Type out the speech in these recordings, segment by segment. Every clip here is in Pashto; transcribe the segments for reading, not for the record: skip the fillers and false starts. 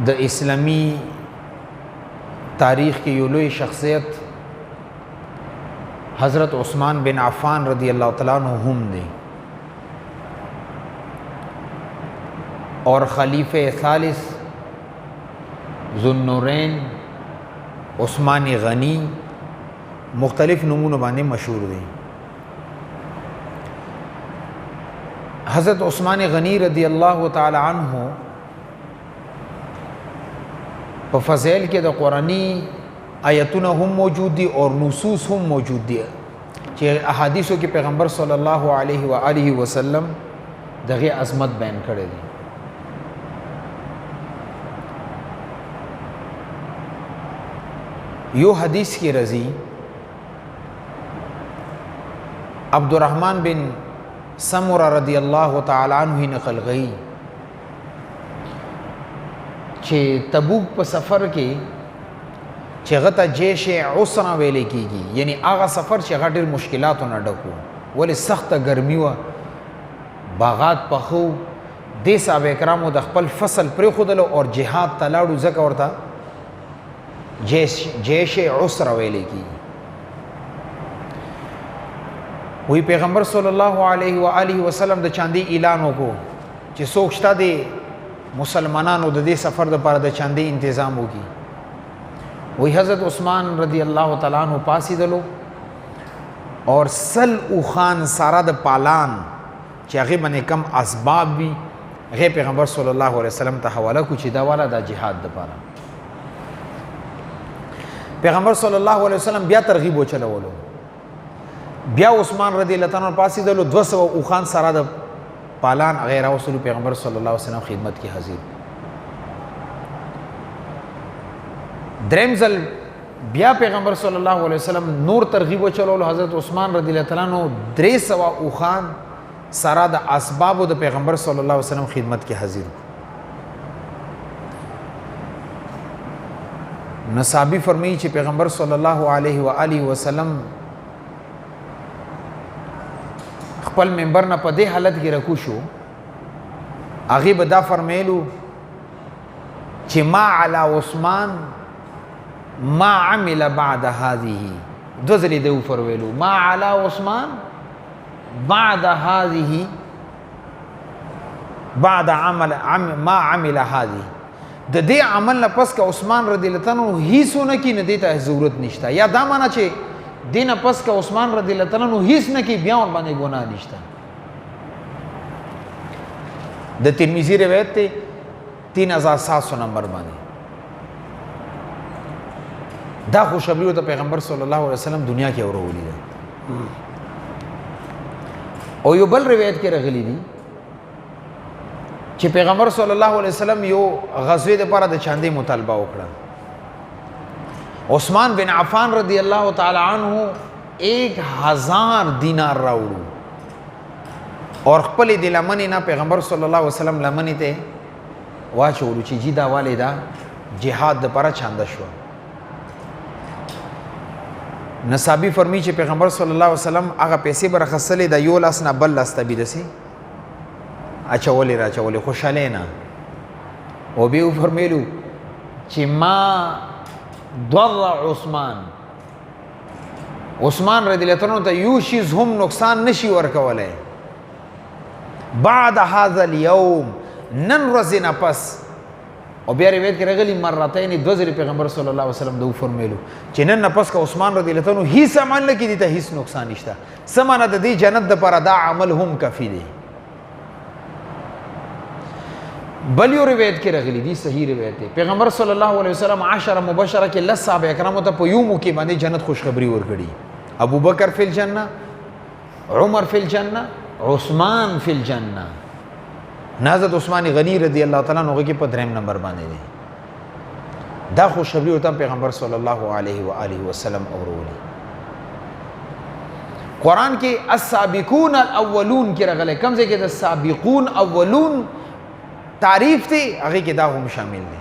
د اسلامی تاریخ کې یو لوی شخصیت حضرت عثمان بن عفان رضی اللہ تعالیٰ عنہ هم دی اور خلیفہ ثالث ذو النورین عثمان غنی مختلف نمونو باندې مشهور دی. حضرت عثمان غنی رضی اللہ تعالی عنہ په فضائل کې د قرآنی آیتونه هم موجود دي اور نصوص هم موجود دي چې احادیثو کې پیغمبر صلی الله علیه و آله وسلم دغه عظمت بیان کړی دی. یو حدیث کی رضی عبدالرحمن بن سمرہ رضی اللہ تعالی عنہ نقل گئی چې تبوک په سفر کې چې غته جیش عسرا ویلې کیږي، یعنی هغه سفر چې هغه ډېر مشکلاتو نه ډک و، ولې سخته ګرمي وه، باغات پخو، دې صحابه کرامو د خپل فصل پرېښودلو او جهاد ته لاړو، ځکه ورته جیش عسرا ویلې کیږي. وی پیغمبر صلی الله علیه و آله وسلم د چاندی اعلان وکړو چې څوک شته دی مسلمانانو د دې سفر لپاره د چاندی تنظیم وکړي. وی حضرت عثمان رضی اللہ تعالیٰ عنہ پاسېدلو اور سل اوخان سارا د پالان چې هغې باندې کم اسباب وي هغې پیغمبر صلی الله علیه وسلم ته حواله کړو چې دا والا دا جهاد دپاره. پیغمبر صلی الله علیه وسلم بیا ترغیب وچلولو، بیا عثمان رضی اللہ تعالیٰ عنہ پاسېدلو 200 اوخان سارا د پالان هغې راوستلو، پیغمبر صلی الله علیه وسلم خدمت کې حاضر. دریم ځل بیا پیغمبر صلی الله علیه وسلم نور ترغیب وچلولو، حضرت عثمان رضی اللہ تعالیٰ عنہ 300 اوخان سارا د اسبابو د پیغمبر صلی الله علیه وسلم خدمت کې حاضر. نصابی فرمایي چې پیغمبر صلی الله علیه و آله وسلم خپل منبر نه په دې حالت کې رکو شو، هغې به دا فرمیلو چې ما علی عثمان ما عمل بعد هذه، دو ځلې دې وفرمیلو ما علی عثمان بعد هذه بعد عمل ما عمل هذه، د دې عمل نه پس که عثمان رضی الله عنه هیڅ ونه کړي نه دې ته ضرورت نشته، یا دا معنا چې دې نه پس که عثمان رضی الله عنه هیڅ نه کړي بیا ور باندې ګناه نشته. د ترمذی روایت ته 3700 نمبر باندې دا خوشخبری ته پیغمبر صلی الله علیه وسلم دنیا کې اورولې ده. او یو بل روایت کې راغلی دي چې پیغمبر صلی الله علیه وسلم یو غزوې لپاره د چاندي مطالبه وکړه. عثمان بن عفان رضی اللہ تعالی عنہ 1000 دینار راوړو اور خپل د لمنې نه پیغمبر صلی الله علیه وسلم لمنې ته واچولو چې جی دا والې دا جهاد دپاره چانده شوه. نصابی فرمی چې پیغمبر صلی الله علیه وسلم هغه پیسې به راخستلې د یو لاس نه بل لاس ته بیدسې اچولې راچولې خوشحالۍ نه، او بیا وفرمیلو چې ما ضر عثمان رضی اللہ عنہ ته یو شیز هم نقصان نشي ورکولی بعد هذا اليوم، نن ورځې نه پس. او بیا روایت کې راغلي مرتين 2 ځلې پیغمبر صلی الله علیه وسلم دو فرمیلو چې نن نه پس که عثمان رضی اللہ عنہ هیڅ عمل نه کړي ته هیڅ نقصان نشته، څه معنی د دې جنت دپاره دا عمل هم کافي دی. بل یو روایت کې راغلی دی صحیح روایت دی، پیغمبر صلی الله علیه وسلم 10 مبشره کې 10 صحابه کرامو ته په یو موقع باندې جنت خوشخبری ورکړي. ابو بکر فی الجنه، عمر فی الجنه، عثمان فی الجنه. حضرت عثمان غنی رضی اللہ تعالیٰ عنہ کې په 3 نمبر باندې دی. دا خوشخبری ورته پیغمبر صلی الله علیه و آله وسلم اورولي. قرآن کې السابقون الاولون کې راغلی، کوم ځای کې د سابقون اولون تعریف دی هغه کې دا هم شامل دی.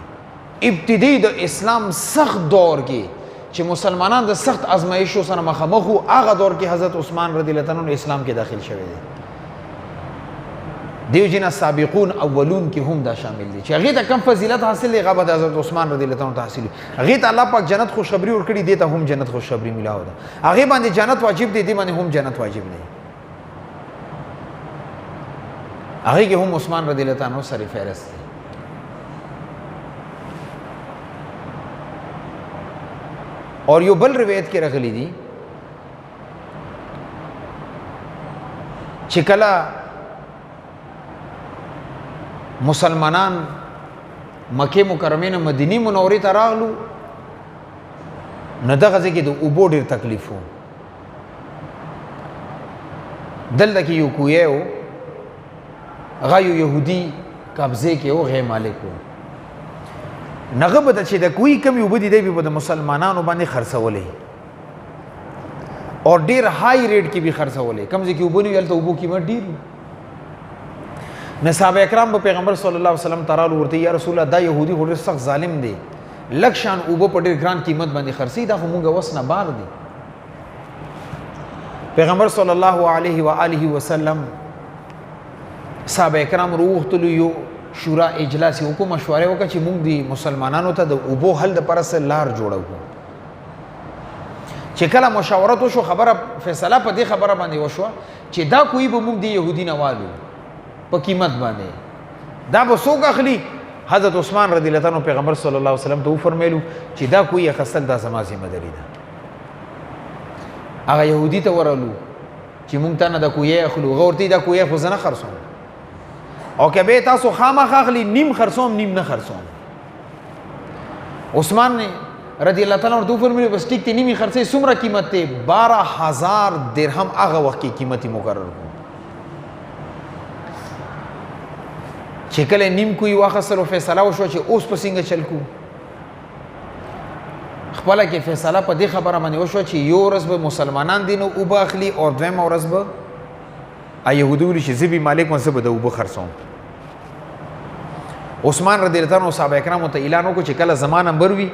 ابتدی د اسلام سخت دور کې چې مسلمانان د سخت ازمایښتو سره مخامخ وو، هغه دور کې حضرت عثمان رضی الله عنه اسلام کې داخل شوی دی. دیو جنا سابقون اولون کې هم دا شامل دي چې هغه ته کم فضیلت حاصل دی هغه د حضرت عثمان رضی الله عنه حاصل هغه ته الله پاک جنت خوشخبری ورکړي دی ته هم جنت خوشخبری ملاو ده هغه باندې جنت واجب دی دی باندې هم جنت واجب دی هغه کې هم عثمان رضی الله عنه سره فهرست دی اور یو بل روایت کې راغلی دي چې کله مسلمانان مکه مکرمه نه مدینه منورې ته راغلو نو دغه ځای کې د اوبو ډېر تکلیف و دلته کې یو کوی و هغه یو یهودي قبضې کې و غیر مالک و نغه به چې د کوی کم اوبه دي دی به د مسلمانانو باندې خرڅولې اور ډېر های ریټ کې به خرڅولې کم ځای کې اوبه نه وي هلته اوبو قیمت ډېر صحابه اکرام په پیغمبر صلی الله علیه وسلم ترالو ورته یا رسول الله دا يهودي هډ سخت ظالم دی لکشان اوبه په ډېر ګران قیمت باندې خرڅي دا خو مونږ وس نه بار دي پیغمبر صلی الله علیه و آله وسلم صحابه اکرام روغتلو یو شورا اجلاس یو کو مشوره وکړه چې مونږ دی مسلمانانو ته د اوبو حل د پرسه لار جوړو چې کله مشاورت وشو خبره فیصله په دې خبره باندې وشو چې دا کوئی به مونږ دی يهودي نه والو په قیمت باندې دا به څوک اخلي حضرت عثمان رضی الله عنه پیغمبر صلی الله علیه وسلم ته فرمایلو چې دا کوئی اخستل دا زما ذمہ داری ده هغه يهودي ته ورلو چې مونږ ته نه دا کوئی اخلو غورتي دا کوئی خو زنه خرڅوم او که به تاسو خامخ اخلي نیم خرڅوم نیم نه خرڅوم عثمان رضی الله تعالی عنہ فرمایي بس ټیک ته نیمه خرڅه څومره قیمت ته 12000 درهم هغه وخت کې قیمتي مقرر کړ چې کله نیم کوی واخصلو فیصله وشو چې اوس په څنګه چل کو خپل کې فیصله په دې خبره باندې وشو چې یو ورځ به مسلمانان دینو او باخلی او دویم ورځ به يهودو چې زبي مالک منصب د وبو خرڅوم عثمان رضی الله عنه صحابه کرامو ته اعلان وکړ چې کله زمانه بروي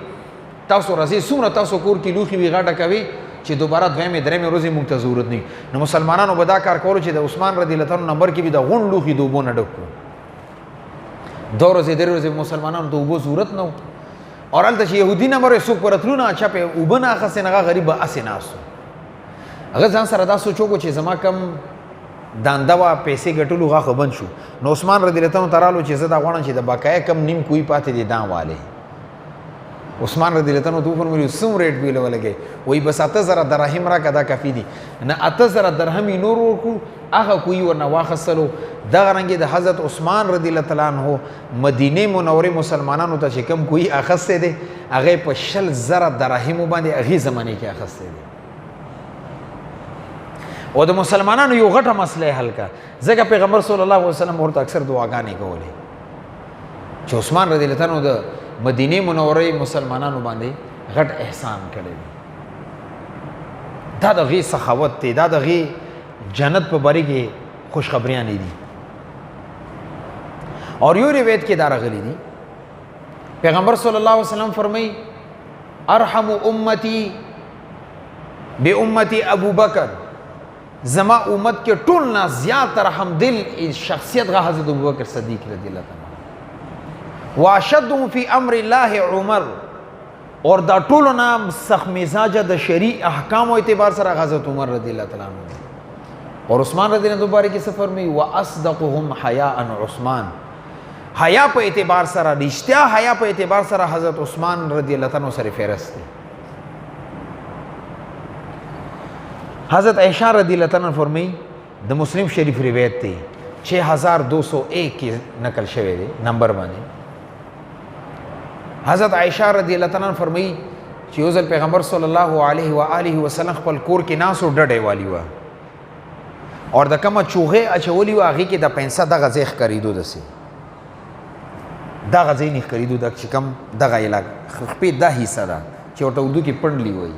تاسو راځي څومره تاسو کور کې لوخي وی غاټه کوي چې دوباره دویمه درېمه ورځې مونږ ته ضرورت نه نو مسلمانانو به دا کار کولو چې د عثمان رضی الله عنه نمبر کې به د غون لوخي دوبو نه ډکو دو ورځې درې ورځې مسلمانانو ته وبو ضرورت نه اور الته چې يهودي نمبر یې څوک پرتلو نه اچھا په وبنه اخسه نه غریب اسې ناسو هغه ځان سره دا سوچو چې زما کم دانده وا پیسې ګټلو غاخه بند شو نو عثمان رضی الله عنه ترالو چې زدا غوڼه چې د بقای کم نیم کوی پاتې دي دان والے عثمان رضی الله عنه دوه فرمایي سم ریټ ویل ولګي وای بس 8000 درهم را کدا کافی دي نه 8000 درهم نور ورکو هغه کوی ورنه واخصلو دغه رنګ د حضرت عثمان رضی الله تعالی عنہ مدینه منوره مسلمانانو ته چې کم کوی اخصه دي هغه په 10000 درهم باندې هغه زمانه کې اخصه دي او د مسلمانانو یو غټه مسله حل کا ځکه پیغمبر صلی الله علیه وسلم ورته اکثر دعاګانې کولې چې عثمان رضی الله عنه د مدینه منوره مسلمانانو باندې غټ احسان کړی دا دغه سخاوت دی دا دغه جنت په باره کې خوشخبریاں نه دي اور یو روایت کې دا راغلی دي پیغمبر صلی الله علیه وسلم فرمایي ارحم امتی بامتی ابو بکر زما امت کې ټول نه زیات رحم دل شخصیت غا حضرت ابو بکر صدیق رضی الله عنه واشدهم فی امر الله عمر اور دا ټول نه سخت مزاج د شریع احکام او اعتبار سره حضرت عمر رضی الله تعالی عنه اور عثمان رضی الله عنه کې سفر می واصدقهم حیاء عثمان حیا په اعتبار سره رښتیا حیا په اعتبار سره حضرت عثمان رضی الله عنه سره فهرست دی حضرت عائشہ رضی اللہ عنہ فرمائی د مسلم شریف روایت دی 6201 کی نقل شوی دی نمبر باندې حضرت عائشہ رضی اللہ عنہ فرمائی چې یو ځل پیغمبر صلی الله علیه و آله وسلم خپل کور کې ناسو ډډې والی و اور د کومه چوغه اچولی و هغه کې د پنسه د غزیخ کریدو دسي دا غزې نه کریدو د چې کم دغه علاج خپې د حصہ ده چې ورته اردو کې پړنلی وای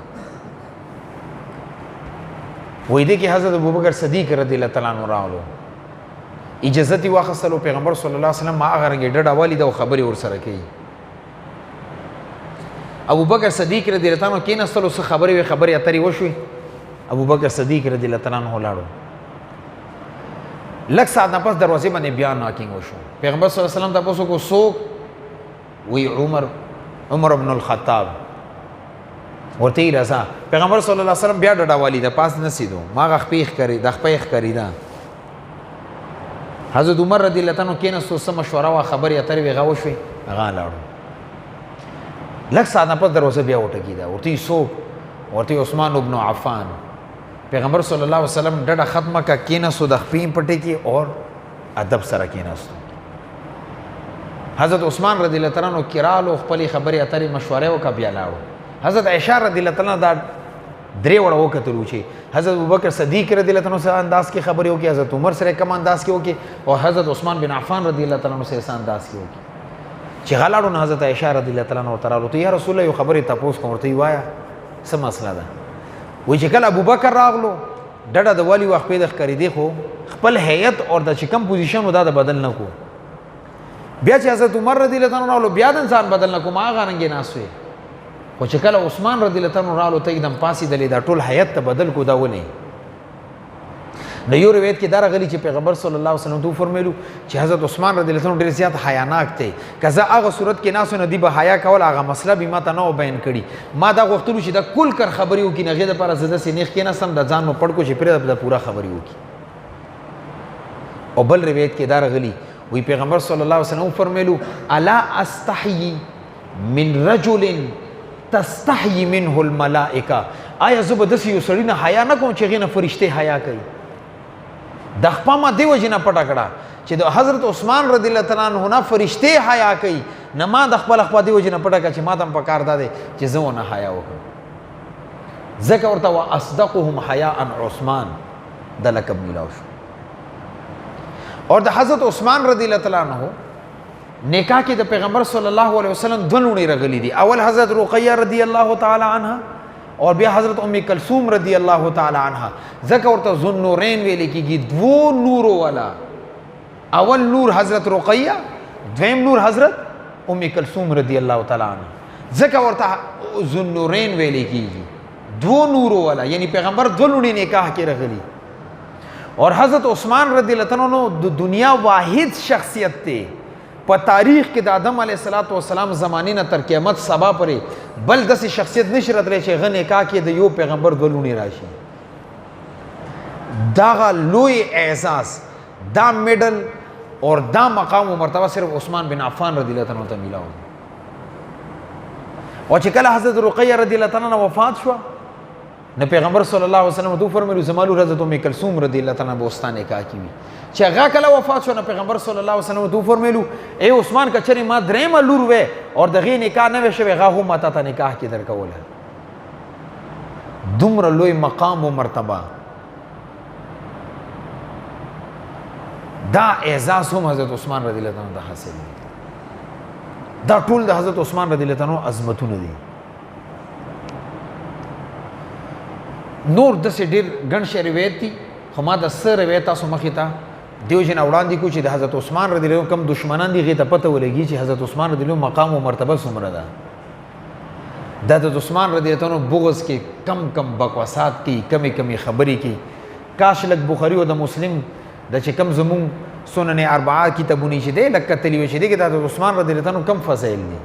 وای دي کې حضرت ابوبکر صدیق رضی الله تعالی عنہ راولو اجازه واخصلو پیغمبر صلی الله علیه وسلم ما هغه رنګ ډډه والی د خبرې ور سره کوي ابوبکر صدیق رضی الله تعالی عنہ کې نستلو څه خبرې اترې وشوي ابوبکر صدیق رضی الله تعالی عنہ لاړو لږ ساعت نه پس دروازې باندې بیا ناکینګ وشو. پیغمبر صلی الله علیه وسلم تاسو کو څوک؟ وی عمر بن الخطاب. ورته رضا. پیغمبر صلی الله علیه وسلم بیا ډډاوالی د پاس نسیدو ما غخپیخ کړی د خپیخ کړی دا. حضرت عمر رضی الله عنه کېناستو څه مشوره وا خبرې اترې وغه وشوې هغه لاړو. لږ ساعت نه پس دروازه بیا وټکېده. ورته څوک؟ ورته عثمان ابن عفان. پیغمبر صلی الله علیه وسلم ډډه ختمه کا کېناستو د خپې پټې کې اور ادب سره کېناستو. حضرت عثمان رضی الله عنه کرالو خپلې خبرې اترې مشورې وکړه بیا لاړو. حضرت عائشہ رضی الله عنها دا درې وړه وکتلو چې حضرت ابوبکر صدیق رضی الله عنه سره انداز کې خبرې وکړي، حضرت عمر سره کم انداز کې وکړي او حضرت عثمان بن عفان رضی الله عنه سره انداز کې وکړي. چې غلاړو نه حضرت عائشہ رضی الله عنها ورته راغلو ته یا رسول الله یو خبرې تاسو کوم ورته وایا څه مسله ده؟ وایي چې کله ابوبکر راغلو ډډه د والی وخت پیدا ښکاري دی خو خپل هیئت او د چې کم پوزیشن ودا د بدل نه کو. بیا چې حضرت عمر رضی الله عنه راغلو بیا د انسان بدل نه کو ما غانګې ناسوي. خو چې کله عثمان رضی الله عنه راغلو ته एकदम پاسې دلې دا ټول هیئت ته بدل کو دا ونی. نو یو روایت کې دا راغلی چې پیغمبر صلی الله علیه وسلم تو فرمایلو چې حضرت عثمان رضی الله عنه ډېر زیات حیاناک دی. کزه هغه صورت کې ناسو نه دی به حیا کول هغه مسله به ماته نه بیان کړي. ما دا غوښتلو چې دا کل کر خبرې وکړي نه غیر پر زده سینې کې نه سم د ځان مو پړ کو چې پرې د پورا خبرې وکړي. او بل روایت کې دا راغلی وی پیغمبر صلی الله علیه وسلم فرمایلو الا استحyi من رجل تستحyi منه الملائکه. آیا زه به داسې یو سړي نه حیا نه کوم چې هغې نه فرشتې حیا کوي؟ د خپه ما دې وجې نه پټه کړه چې د حضرت عثمان رضی الله تعالی عنه نه فرشتې حیا کوي نه ما د خپل خپه دې وجې نه پټه کړه چې ما ته هم پکار دا دی چې زه ونه حیا وکړم. ځکه ورته واصدقهم حیاء عثمان دا لقب میلاو شو. اور د حضرت عثمان رضی الله تعالی عنه نکاح کې د پیغمبر صلی الله علیه وسلم دوه لوڼې راغلي دي. اول حضرت رقیہ رضی الله تعالی عنها اور بیا حضرت ام کلثوم رضی الله تعالی عنها. ځکه ورته ذوالنورین ویل کېږي دوه نورو والا. اول نور حضرت رقیہ دویم نور حضرت ام کلثوم رضی الله تعالی عنها. ځکه ورته ذوالنورین ویل کېږي دوه نورو والا یعنی پیغمبر دوه لوڼې نکاح کې راغلي. اور حضرت عثمان رضی الله عنه د دنیا واحد شخصیت ته په تاریخ کې د آدم علیه السلام زمانې نه تر قیامت سبا پورې بل داسې شخصیت نشي راتلی چې هغه نکاح کې د یو پیغمبر دوه لوڼې راشي. دغه لوی اعزاز دا میډل اور دا مقام و مرتبه صرف عثمان بن عفان رضی الله عنه ته میلاو. او چې کله حضرت رقیہ رضی الله عنها وفات شوه نو پیغمبر صلی الله علیه وسلم تو فرمایلو زمالو حضرت ام کلثوم رضی الله عنها بوستان نکاح کیوي. چې هغه کله وفات شو نو پیغمبر صلی الله علیه وسلم تو فرمایلو اے عثمان کچری ما درېمه لور وې اور دغه نکاح نه وشوي هغه هم ماته ته نکاح کې درکوله. دومره لوی مقام او مرتبه دا اعزاز هم حضرت عثمان رضی الله عنه ته حاصل دی. دا ټول د حضرت عثمان رضی الله عنه عظمتونه دي. نور داسې ډېر ګڼ شی روایت دي خو ما د څه روایت تاسو مخې ته دیو جن وړاندې کو چې د حضرت عثمان رضی الله عنه کم دشمنان دي هغې ته پته ولګي چې حضرت عثمان رضی الله عنه مقام او مرتبه څومره ده. د حضرت عثمان رضی الله عنه بغض کې کم کم بکواسات کې کمې کمې خبرې کې کاش لږ بخاري او د مسلم د چې کم زمونږ سنن اربعه کتابونه چې دی لږ کتلي وي چې دی کې د حضرت عثمان رضی الله عنه کم فضایل دي.